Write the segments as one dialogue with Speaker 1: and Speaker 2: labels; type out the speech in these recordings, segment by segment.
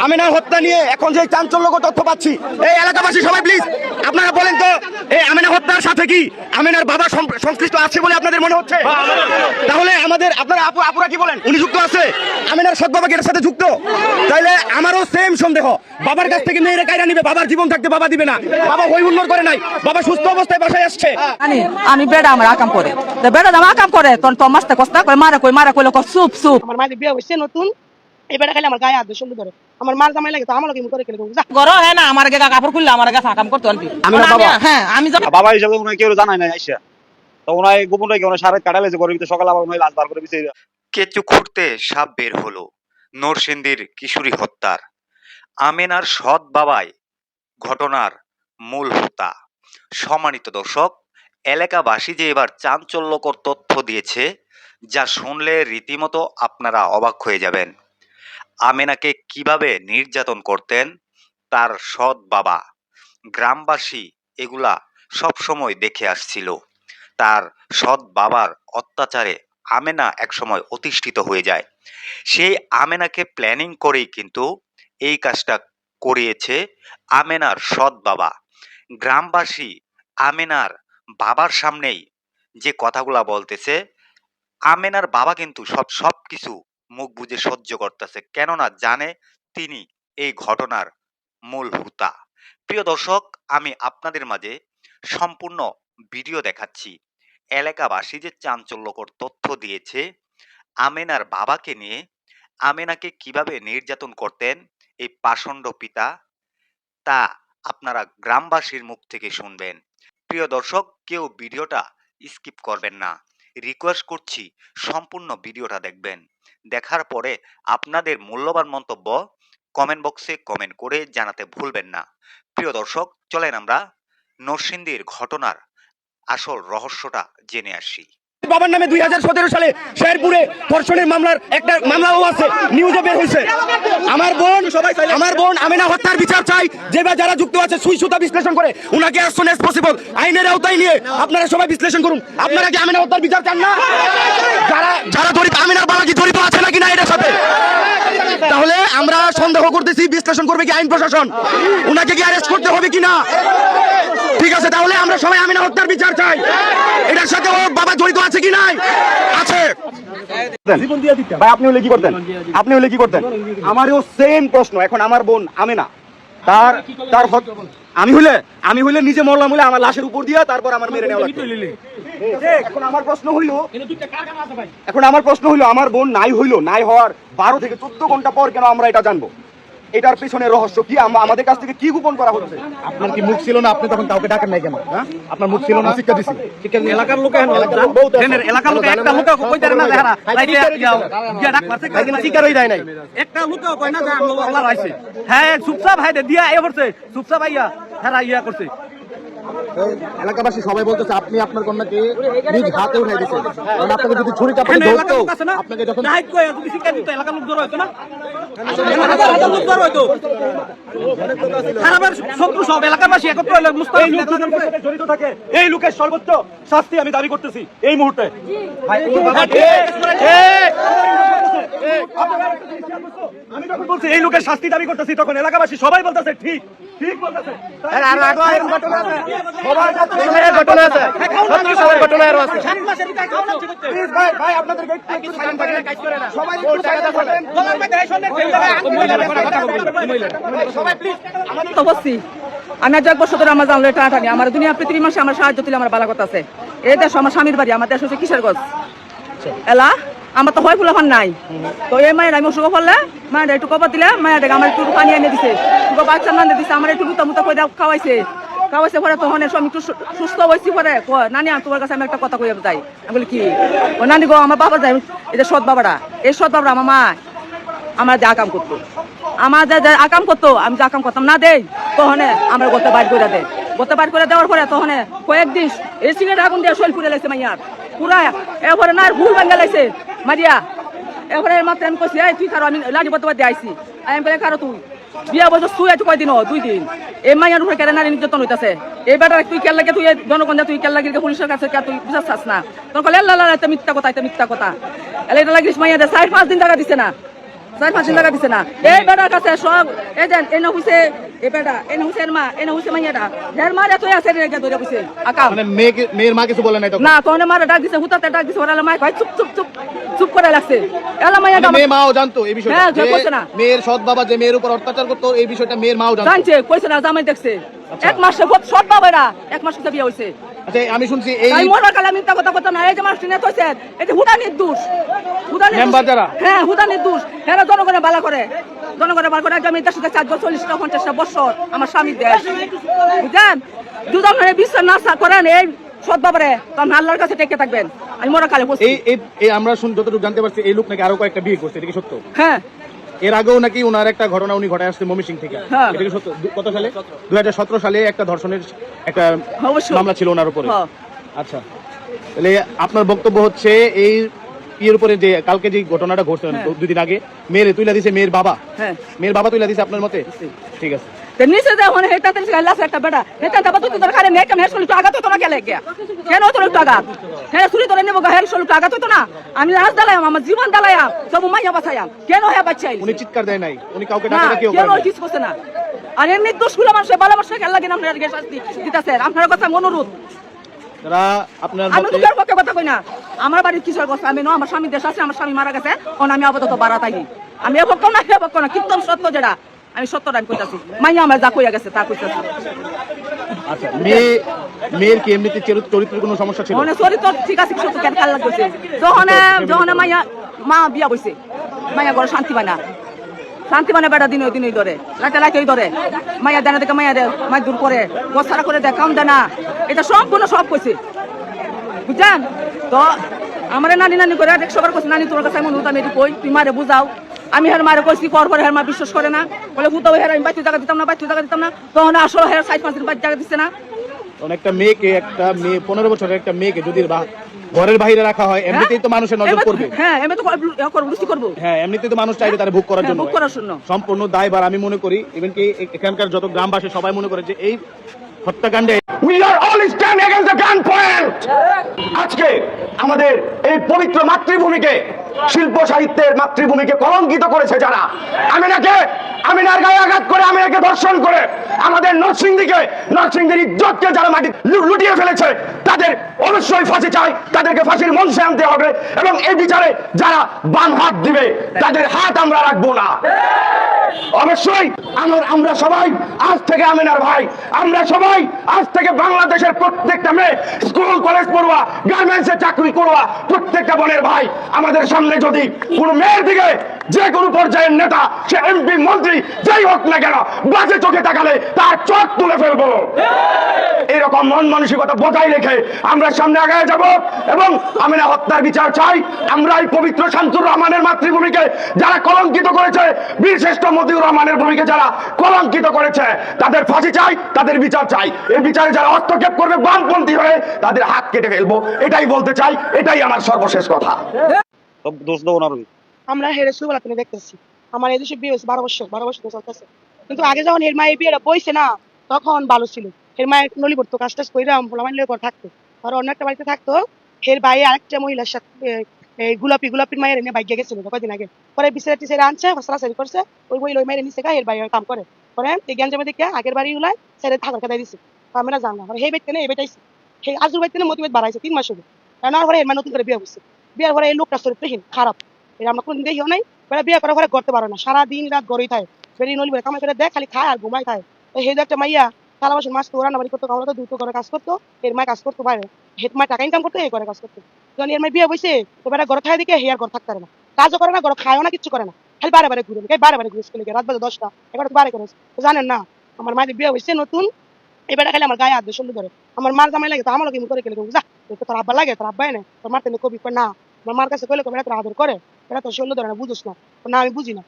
Speaker 1: আমিনার হত্যা নিয়ে এখন যে চাঞ্চল্যকর তথ্য পাচ্ছি, এই এলাকাবাসী সবাই প্লিজ আপনারা বলেন তো, এই আমিনা হত্যার সাথে কি আমিনার বাবা সংশ্লিষ্ট আছে বলে আপনাদের মনে হচ্ছে? তাহলে আপনারা আপুরা কি বলেন, উনি যুক্ত আছে? আমিনার সৎ বাবা কি এর সাথে যুক্ত? তাইলে আমারও সেম সন্দেহ, বাবার কাছ থেকে মেয়েরা কাইরা নিবে, বাবার জীবন থাকতে বাবা দিবে না। বাবা হই হুল্লোড় করে নাই, বাবা সুস্থ অবস্থায় বাসায় আসছে।
Speaker 2: আমি বেড়া আমার আকাম করে, বেড়া আমার আকাম করে, তোর মাস্তে কষ্ট করে মারা কইলো সুপ সুপ।
Speaker 3: আমার মাঝে বিয়ে হয়েছে নতুন, এবারে খালি আমার গায়ে হাত দিয়ে সুন্দর ধরে আমার মার জামাই লাগে, তো আমার লগে করে খেলে
Speaker 2: গরো হ্যাঁ না, আমার গা কাপড় খুললে আমার কাছে আকাম করতে আনবি। হ্যাঁ আমি
Speaker 4: বাবা হিসাবে উনি কেউ জানাই নাই আইসা, তো ওনাই গোপন রেখে ওনার সারা কাটালেছে ঘরের ভিতরে, সকালে আবার উনি লাশ বার করে দিছে।
Speaker 5: কেঁচু খুঁড়তে সাপ বের হলো নরসিংদীর কিশোরী হত্যার। আমেনার সৎ বাবাই ঘটনার মূল হোতা। সম্মানিত দর্শক, এলাকাবাসী যে এবার চাঞ্চল্যকর তথ্য দিয়েছে, যা শুনলে রীতিমতো আপনারা অবাক হয়ে যাবেন। আমেনাকে কিভাবে নির্যাতন করতেন তার সৎ বাবা, গ্রামবাসী এগুলা সবসময় দেখে আসছিল। তার সৎ বাবার অত্যাচারে আমেনা একসময় অতিষ্ঠিত হয়ে যায়। সেই আমেনাকে প্ল্যানিং করেই কিন্তু এই কাজটা করিয়েছে আমেনার সৎ বাবা। গ্রামবাসী আমেনার বাবার সামনেই যে কথাগুলা বলতেছে, আমেনার বাবা কিন্তু সবকিছু মুখ বুজে সহ্য করতেছে, কেননা জানে তিনি এই ঘটনার মূল হোতা। প্রিয় দর্শক, আমি আপনাদের মাঝে সম্পূর্ণ ভিডিও দেখাচ্ছি। এলাকাবাসী যে চাঞ্চল্যকর তথ্য দিয়েছে আমেনার বাবাকে নিয়ে, আমেনাকে কিভাবে নির্যাতন করতেন এই পাষণ্ড পিতা, তা আপনারা গ্রামবাসীর মুখ থেকে শুনবেন। প্রিয় দর্শক, কেউ ভিডিওটা স্কিপ করবেন না, রিকোয়েস্ট করছি সম্পূর্ণ ভিডিওটা দেখবেন। দেখার পরে আপনাদের মূল্যবান মন্তব্য কমেন্ট বক্সে কমেন্ট করে জানাতে ভুলবেন না। প্রিয় দর্শক, চলেন আমরা নরসিংদীর ঘটনার আসল রহস্যটা জেনে আসি।
Speaker 1: বাবার নামে 2017 সালে শেরপুরে ধর্ষণের মামলার একটা মামলাও আছে, নিউজে বের হয়েছে। আমার বোন আমিনা হত্যার বিচার চাই, যেভাবে যারা যুক্ত আছে সুই সুতা বিশ্লেষণ করে উনাকে as soon as possible আইনের আওতায় নিয়ে আপনারা সবাই বিশ্লেষণ করুন। আপনারা কি আমিনা হত্যার বিচার চান না? যারা জড়িত, আমিনার বাবা কি জড়িত আছে নাকি না এটার সাথে? তাহলে আমরা সন্দেহ করতেছি, বিশ্লেষণ করবে কি আইন প্রশাসন, উনাকে কি অ্যারেস্ট করতে হবে কিনা? ঠিক আছে, তাহলে আমরা সবাই আমিনা হত্যার বিচার চাই। এটার সাথে ওর বাবা জড়িত আছে কি নাই? আছে। ভাই আপনি হলে কি করতেন? আপনি হলে কি করতেন? আমারও সেম প্রশ্ন। এখন আমার বোন আমেনা, তার আমি হইলে নিজে মরলাম হইলে আমার লাশের উপর দিয়া তারপর আমার মেরে নেওয়া লাগবে। এখন আমার প্রশ্ন হইলো আমার বোন নাই হওয়ার 12 থেকে 14 ঘন্টা পর কেন আমরা এটা জানবো? এটার পেছনে রহস্য কি? আমাদের কাছ থেকে কি গোপন করা হচ্ছে?
Speaker 6: আপনার কি মুখ ছিল না? আপনি তখন কাউকে ডাকেন নাই কেন? আপনার মুখ ছিল না? শিক্ষা দিছি
Speaker 1: এলাকার লোক এলাকার লোক একটা লোক কই দেয় না, দেখা গিয়া ডাক মারছে, শিকারই দেয় নাই, একটা লোক কই না যে আমরা ওলা রাইছে। হ্যাঁ চুপচাপ ভাই দিয়া এ করছে, চুপচাপ আইয়া হ্যাঁ ইয়া করছে।
Speaker 6: এলাকাবাসী সবাই বলতেছে আপনি আপনার কন্যাকে নিজ হাতে উঠাই দিয়েছেন, কারণ আপনাকে যদি ছুরি চাপাতি ধরতো, আপনাকে যখন
Speaker 1: নাই কই যদি শিক্ষা দিত এলাকার লোক ধরে হইতো না, এলাকার লোক ধরে হইতো। খারাপের শত্রু সব এলাকাবাসী একত্র হইলে মুস্তাফিজ জড়িত থাকে, এই লোকের সর্বোচ্চ শাস্তি আমি দাবি করতেছি এই মুহূর্তে। আমি যখন বলছি এই লোকের শাস্তি দাবি করতেছি, তখন এলাকাবাসী সবাই বলতেছে ঠিক ঠিক বলতেছে।
Speaker 2: আমি 1 বছর ধরে আমার জানলে টানাটানি, আমার দুনিয়া পৃথিবী মাসে আমার সাহায্য দিলে আমার বালা কথা আছে। এই দেশ আমার স্বামীর বাড়ি, আমার দেশ হচ্ছে কিশোরগঞ্জ এলা, আমার তো হয় ফুলাফান নাই। তো এই মায়ের আমি অসুখ করলে মায়ের একটু কপা দিলে মায়ের আমার একটু পানি এনে দিছে, বাচ্চা রান্ধে দিছে, আমার একটু মুতা করে খাওয়াইছে পরে তখন আমি একটু সুস্থ হয়েছি। পরে নানি তোমার কাছে আমি একটা কথা কইয়া যাই, আমি বলি কি ও নানি গো, আমার বাবা যায়, এটা সৎ বাবাটা, এই সৎ বাবাটা আমার মা আমার যে আকাম করতো, আমার যে আকাম করতো, আমি যে আকাম করতাম না দেই, তখন আমরা গোতে বাইর করে দেয়, গোতে বাইর করে দেওয়ার পরে তখন কয়েকদিন এই সিগারেট আগুন দিয়ে শৈল পুড়ে লাগছে মাইয়ার পুরা, এরপরে না ভুল ভাঙ্গা লাগছে মারিয়া। এরপরে মাত্র আমি কইছি তুই কারো, আমি লাঠি বলতে দিয়ে আইসি, আমি বলে কারো তুই বিয়া বছর তুই একটু কয়দিন 2 দিন এই মাইয়ার উপরে কেন নারী নির্যাতন হইতেছে, এই বেটা তুই কেল লাগে, তুই জনগণ তুই কেল লাগিয়ে পুলিশের কাছে তুই বুঝাস চাস না, তখন মিথ্যা কথা, এটা মিথ্যা কথা। এটা লাগিস মাইয়া 4-5 দিন টাকা দিছে না, 4-5 দিন লাগা দিছে না এই বেটার কাছে সব এই দেন এনে হইছে এই বেটা এনে হইছে এর মা এনে হইছে মাইয়াটা যার মারে তুই আছে রে ধরে কইছে আকাম
Speaker 6: মানে মেয়ের মা কিছু বলে নাই তখন?
Speaker 2: না কোনে মারে ডাক দিছে হুতাতে ডাক দিছে ওরা মাই কই চুপ চুপ চুপ চুপ করে লাগছে এলা মাইয়াটা
Speaker 6: মানে মেয়ে মাও জানতো এই বিষয়টা?
Speaker 2: হ্যাঁ,
Speaker 6: যে
Speaker 2: কইছে না।
Speaker 6: মেয়ের সৎ বাবা যে মেয়ের উপর অত্যাচার করতো এই বিষয়টা মেয়ের মাও জানতো?
Speaker 2: জানছে কইছে না জামাই দেখছে এক মাসে সব বাবারা এক মাস হতে বিয়ে হইছে
Speaker 6: আচ্ছা আমি শুনছি এই
Speaker 2: তাই মোরা কালা মিথ্যা কথা না এই যে মাস টিনে কইছে এটা হুদানির দোষ হুদানির
Speaker 6: মেম্বার যারা?
Speaker 2: হ্যাঁ হুদানির দোষ এরা জনগণের বালা করে জনগণের বালা করে আমি দেশের কাছে 40-50 বছর আমার স্বামীর দেশ বুঝছেন দুজন বিশ্বাস না করেন এই সৎ বাবারে তখন আল্লাহর কাছে টেকে থাকবেন আমি মোরা কালে বসছি
Speaker 6: এই আমরা যতটুকু জানতে পারছি এই লোক নাকি আরো কয়েকটা বিয়ে করছে, এটা কি সত্য?
Speaker 2: হ্যাঁ
Speaker 6: এর আগেও নাকি ওনার একটা ঘটনা উনি ঘটায় আসছে ময়মনসিংহ থেকে,
Speaker 2: হ্যাঁ।
Speaker 6: এটা কি সত্য? কত সালে? 2017 সালে একটা ধর্ষণের একটা
Speaker 2: অবশ্যই।
Speaker 6: মামলা ছিল ওনার উপরে।
Speaker 2: হ্যাঁ।
Speaker 6: আচ্ছা, তাহলে আপনার বক্তব্য হচ্ছে এই ইয়ের উপরে যে কালকে যে ঘটনাটা ঘটছে দুদিন আগে মেয়ের তুইলা দিছে মেয়ের বাবা,
Speaker 2: হ্যাঁ
Speaker 6: মেয়ের বাবা তুইলা দিছে আপনার মতে? ঠিক আছে।
Speaker 2: তে নিচে যখন হেটাতে গাইলাস একটা বেটা হেটা দাবা তো তোর কারে নেক নেস তো আগাতো তো না কেলে গিয়া কেন তোর একটু আগাত হ্যাঁ সুরি তোরে নেব গাহের শুল আগাতো তো না আমি লাজ দালাম আমার জীবন দালাম সব মাইয়া বাছায়াম কেন হে বাচ্চাই
Speaker 6: উনি চিৎকার দেয় নাই, উনি কাউকে
Speaker 2: না
Speaker 6: ডাকে কেউ
Speaker 2: কেন
Speaker 6: করে
Speaker 2: কিছু করছে না আর এমনি দোষগুলো মানুষের ভালো মানুষের খেলা লাগে না আপনার আগে শাস্তি দিতাছে আপনার কথা অনুরোধ
Speaker 6: যারা আপনার
Speaker 2: আমি তো
Speaker 6: মতে
Speaker 2: কার পক্ষে কথা কই না আমার বাড়ির কিশোর কথা আমি আমার স্বামী দেশ আছে আমার স্বামী মারা গেছে কোন আমি আপাতত বাড়া তাই আমি এ পক্ষ না হে পক্ষ না কীর্তন সত্য যেটা আমি সত্যটা আমি কইতাছি মাইয়া আমার যা কইয়া গেছে তা কইতাছি
Speaker 6: আচ্ছা মেয়ের কি এমনিতে চরিত্রের কোনো সমস্যা ছিল?
Speaker 2: মানে চরিত্র ঠিক আছে সত্য কেন খেয়াল লাগছে যখন মাইয়া মা বিয়া বইছে মাইয়া ঘরে শান্তি পায় না শান্তি মানে বেটা দিনই ধরে রাতে ধরে মাইয়া দেনা দেখে মাইয়া দে মাই দূর করে বসারা করে দেয় কাম দেয় না এটা সম্পূর্ণ সব কইছে বুঝছেন তো আমার নানি করে সবার কাছে নানি তোর কাছে এমন আমি কই তুই মারে বুঝাও আমি হের মারে কইছি পর হের মা বিশ্বাস করে না বলে হুতাও হের আমি বাইতে জায়গা দিতাম না তখন আসলে হের 4-5 দিন বাইতে জায়গা দিচ্ছে না
Speaker 6: একটা মেয়ে 15 বছরের একটা মেয়েকে যদি ঘরের বাইরে রাখা হয় এমনিতেই তো মানুষের নজর পড়বে।
Speaker 2: হ্যাঁ এমনি তো করবো
Speaker 6: হ্যাঁ এমনিতেই তো মানুষ চাইবে তার ভোগ করার জন্য।
Speaker 2: ভোগ করার জন্য
Speaker 6: সম্পূর্ণ দায়ভার আমি মনে করি ইভেন কি এখানকার যত গ্রামবাসী সবাই মনে করে যে এই হত্যাকাণ্ডে
Speaker 1: We are all stand against the gun point. আজকে আমাদের এই পবিত্র মাতৃভূমিকে শিল্প সাহিত্যের মাতৃভূমিকে কলঙ্কিত করেছে যারা আমিনার গায়ে আঘাত করে আমিনাকে ধর্ষণ করে আমাদের নরসিংদীর ইজ্জতকে যারা মাটি লুটিয়ে ফেলেছে তাদের অবশ্যই ফাঁসি চাই, তাদেরকে ফাঁসির মঞ্চে আনতে হবে এবং এই বিচারে যারা বাম হাত দিবে তাদের হাত আমরা রাখবো না। অবশ্যই আমরা সবাই আজ থেকে আমিনার ভাই, আমরা সবাই আজ থেকে বাংলাদেশের প্রত্যেকটা মেয়ে স্কুল কলেজ পড়ুয়া গার্মেন্টসে চাকরি করুয়া প্রত্যেকটা বোনের ভাই আমাদের সামনে যদি কোন মেয়ের দিকে যে কোনো পর্যায়ের নেতা সে এমপি মন্ত্রী যাই হোক না কেন বাজে চোখে তাকালে তার চোখ তুলে ফেলবো। এরকম মন মানসিকতা বজায় রেখে আমরা সামনে আগায় যাব এবং আমিনা হত্যার বিচার চাই। আমরা এই পবিত্র শামসুর রহমানের মাতৃভূমিকে যারা কলঙ্কিত করেছে, বীরশ্রেষ্ঠ মতিউর রহমানের ভূমিকে যারা কলঙ্কিত করেছে তাদের ফাঁসি চাই, তাদের বিচার চাই। এই বিচারে যারা হস্তক্ষেপ করবে বামপন্থী হয়ে তাদের হাত কেটে ফেলবো, এটাই বলতে চাই, এটাই আমার সর্বশেষ কথা।
Speaker 4: সব দোষ দেবো না রবি।
Speaker 3: আমরা হেরে শুরুবেলা থেকে দেখতেছি আমার এই দেশে বিয়ে হয়েছে 12 বছর চলতেছে, কিন্তু আগে যখন এর মায়ের বিয়েটা বইছে না তখন ভালো ছিল। এর মায়ের নলি পড়তো কাজ টাজ করে আমার ঘর থাকতো আর অন্য একটা বাড়িতে থাকতো। এর ভাই আরেকটা মহিলার সাথে এই গোলাপির মায়ের এনে বাইকে গেছিল কয়েকদিন আগে, পরে বিচারে আনছে হসলাসারি করছে ওই মহিলা ওই মায়ের নিচে এর ভাই কাম করে পরে জ্ঞান জমা দেখে আগের বাড়ি উলাই ছেড়ে থাকার কাটাই দিছে। আমরা জানলাম হে বেতে না এই বেটাইছে সেই আজুর বাইতে না মতিবেদ বাড়াইছে 3 মাস হলো। রান্নার পরে এর মা নতুন করে বিয়ে করছে, বিয়ের পরে এই লোকটা চরিত্রহীন খারাপ, এটা আমরা কোনদিন দেখিও নাই। বিয়ে করার পরে করতে পারো না, সারাদিন রাত গড়েই থাকে, ফেরি নলি কামাই করে দেয়, খালি খায় আর ঘুমাই খায়। হেদ একটা মাইয়া সারা বছর মাছ তো রান্নাবাড়ি করতো, আমরা তো দুটো করে কাজ করতো, এর মায় কাজ করতো বাইরে, হেদ মায় টাকা ইনকাম করতো, এই করে কাজ করতো। যখন এর মায় বিয়ে বসে তো বেটা ঘরে খাই দিকে হেয়ার ঘর থাকতে পারে না, কাজও করে না, ঘরে খায়ও না, কিছু করে না, খালি বারে ঘুরে বারে ঘুরে স্কুলে গিয়ে রাত বাজে 10টা 11টা বারে করে। জানেন না আমার মায়ের বিয়ে হয়েছে নতুন, এই বেটা খালি আমার গায়ে হাত দিয়ে শুনতে ধরে, আমার মার জামাই লাগে তো আমারও কি করে গেলে যা তোর আব্বা লাগে, তোর আব্বাই না তোর মারতে কবি না, আমার মার কাছে কইলে বেটা তোর আদর করে, বেটা তোর শরীর ধরে না, বুঝোস না, না আমি বুঝি না।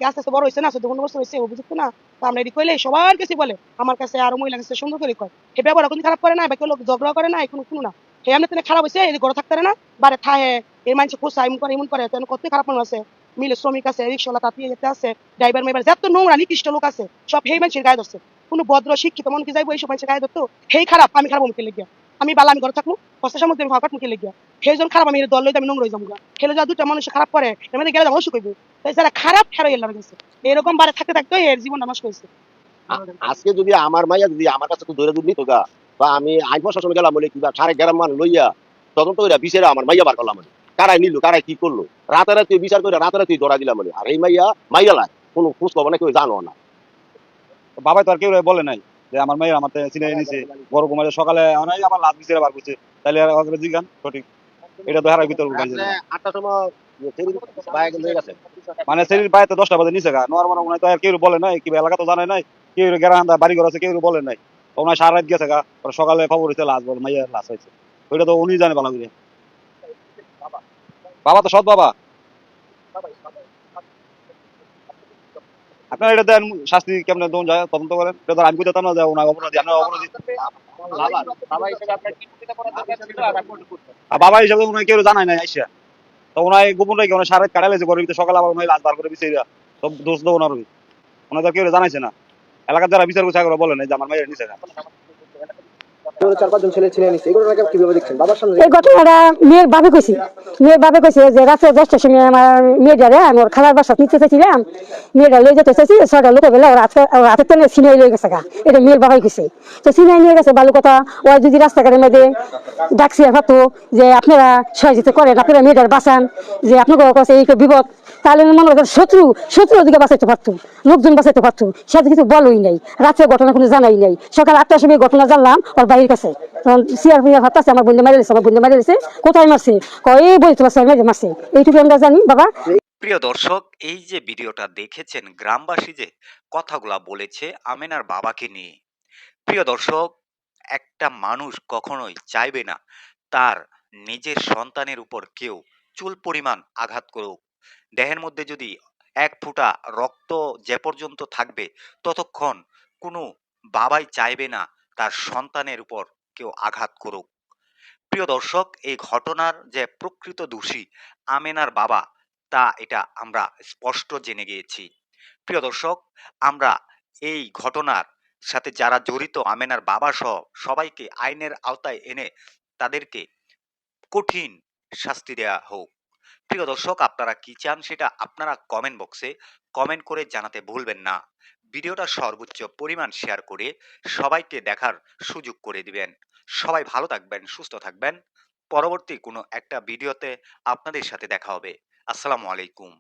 Speaker 3: আস্তে আস্তে বড় হয়েছে না, 14 বছর হয়েছে, ও বুঝতো না। তো আমরা এটি কইলে সবার কাছে বলে, আমার কাছে আরো মহিলা কাছে সুন্দর করে কয়, হে ব্যবহার কোনো খারাপ করে না, বা কেউ ঝগড়া করে না, কোনো না, হে এমনি খারাপ হয়েছে, এই ঘরে থাকতে না, বারে খায়, এর মানুষ খোসা এমন করে কত খারাপ মানুষ আছে, মিলে শ্রমিক আছে, রিক্সাওয়ালা তাঁতিয়ে যেতে আছে, ড্রাইভার মেবার যত নোংরা নিকৃষ্ট লোক আছে সব সেই মানুষের গায়ে ধরছে। কোনো ভদ্র শিক্ষিত মন কি যাইবো এইসব মানুষের গায়ে ধরতো, হেই খারাপ আমি খারাপ মুখে লেগে আমি বালা আমি ঘরে থাকবো কষ্টের সময় আমি ফাঁকা মুখে লেগে সেইজন খারাপ আমি এর দল লইতে আমি নোংর হয়ে যাবো খেলে যা দুটা মানুষ খারাপ করে এর মধ্যে গেলে যাবো অসুখ হইব তাই যারা খারাপ হেরো এলার গেছে এরকম বারে থাকতে থাকতে এর জীবনটা নষ্ট হয়েছে
Speaker 7: আজকে যদি আমার মাইয়া যদি আমার কাছে ধরে দুধ নিত গা বা আমি আইন প্রশাসনে গেলাম বলে কিবা সাড়ে গ্রাম মান লইয়া তদন্ত করে বিচারে আমার মাইয়া বার করলাম মানে কারাই নিল কারাই কি করলো রাতারাতি বিচার করে রাতারাতি ধরা দিলাম মানে আর এই মাইয়া লাই কোনো খোঁজ খবর না কেউ জানো না
Speaker 4: বাবাই তো আর কেউ বলে নাই যে আমার মেয়ের আমার চিনে নিছে বড় ঘুমাইছে সকালে অনেক আমার লাশ বিচারে বার করছে তাহলে আর ওকে জিজ্ঞান সঠিক এটা তো হারাই ভিতর
Speaker 7: রাত্রে 8টার সময় বাইরে কিন্তু হয়ে গেছে
Speaker 4: মানে শরীর পায়ে তো 10টা বাজে নিচে গা নর্মাল ওনায় তো আর কেউ বলে নাই কি এলাকা তো জানে নাই কেউ গেরান্দা বাড়ি ঘর আছে কেউ বলে নাই ওনার সারা রাত গেছে গা পরে সকালে খবর হয়েছে লাশ বলে মাইয়ার লাশ হয়েছে ওইটা তো উনি জানে ভালো করে বাবা তো সৎ বাবা আপনারা এটা দেন শাস্তি কেমনে দন যায় তদন্ত করেন এটা তো আমি কইতাম না যে ওনার অপরাধী আমরা অপরাধী আর বাবা হিসাবে উনি কেউ জানাই নাই আইসা তো ওনায় গোপন রেখে ওনার সারা রাত কাটাইছে ঘরের ভিতরে সকালে আবার ওনার লাশ বার করে বিচারিয়া সব দোষ তো ওনার ওনার তো কেউ জানাইছে না এলাকার যারা বিচার করছে বলে নাই যে আমার মায়ের নিচে না
Speaker 6: 4-5 জন ছেলে ছিলেন এগুলো কিভাবে দেখছেন বাবার সামনে
Speaker 8: এই ঘটনাটা মেয়ের বাবে কইছে যে রাত্রে 10টার সময় আমার মেয়েটারে আমি ওর খালার বাসা নিতে চাইছিলাম মেয়েটা লয়ে যেতে চাইছি 6টা লোকে বেলা ওর হাতে টেনে সিনাই লয়ে গেছে গা এটা মেয়ের বাবাই কইছে তো সিনাই নিয়ে গেছে ভালো কথা ওই যদি রাস্তাঘাটের মধ্যে ডাকছি ভাবতো যে আপনারা সহযোগিতা করেন আপনারা মেয়েটার বাঁচান যে আপনার কাছে এই বিপদ তাহলে মনে করেন শত্রু ওদিকে বাঁচাইতে পারতো লোকজন বাঁচাইতে পারতো সেটা কিছু বলোই নাই রাত্রে ঘটনা কোনো জানাই নাই সকাল 8টার সময় ঘটনা জানলাম ওর বাড়ির কাছে সিআর পিয়ার ভাবতেছে আমার বন্ধু মারিয়েছে আমার বন্ধু মারিয়েছে কোথায় মারছে কয়ে বই তোমার মেরে মারছে এইটুকু আমরা জানি বাবা।
Speaker 5: প্রিয় দর্শক, এই যে ভিডিওটা দেখেছেন, গ্রামবাসী যে কথাগুলা বলেছে আমেনার বাবাকে নিয়ে, প্রিয় দর্শক, একটা মানুষ কখনোই চাইবে না তার নিজের সন্তানের উপর কেউ চুল পরিমাণ আঘাত করুক। দেহের মধ্যে যদি এক ফোঁটা রক্ত যে পর্যন্ত থাকবে ততক্ষণ কোনো বাবাই চাইবে না তার সন্তানের উপর কেউ আঘাত করুক। প্রিয় দর্শক, এই ঘটনার যে প্রকৃত দোষী আমেনার বাবা, তা এটা আমরা স্পষ্ট জেনে গিয়েছি। প্রিয় দর্শক, আমরা এই ঘটনার সাথে যারা জড়িত আমেনার বাবা সহ সবাইকে আইনের আওতায় এনে তাদেরকে কঠিন শাস্তি দেয়া হোক। প্রিয় দর্শক, আপনারা কি চান সেটা আপনারা কমেন্ট বক্সে কমেন্ট করে জানাতে ভুলবেন না। ভিডিওটা সর্বোচ্চ পরিমাণ শেয়ার করে সবাইকে দেখার সুযোগ করে দিবেন। সবাই ভালো থাকবেন, সুস্থ থাকবেন। পরবর্তী কোনো একটা ভিডিওতে আপনাদের সাথে দেখা হবে। আসসালামু আলাইকুম।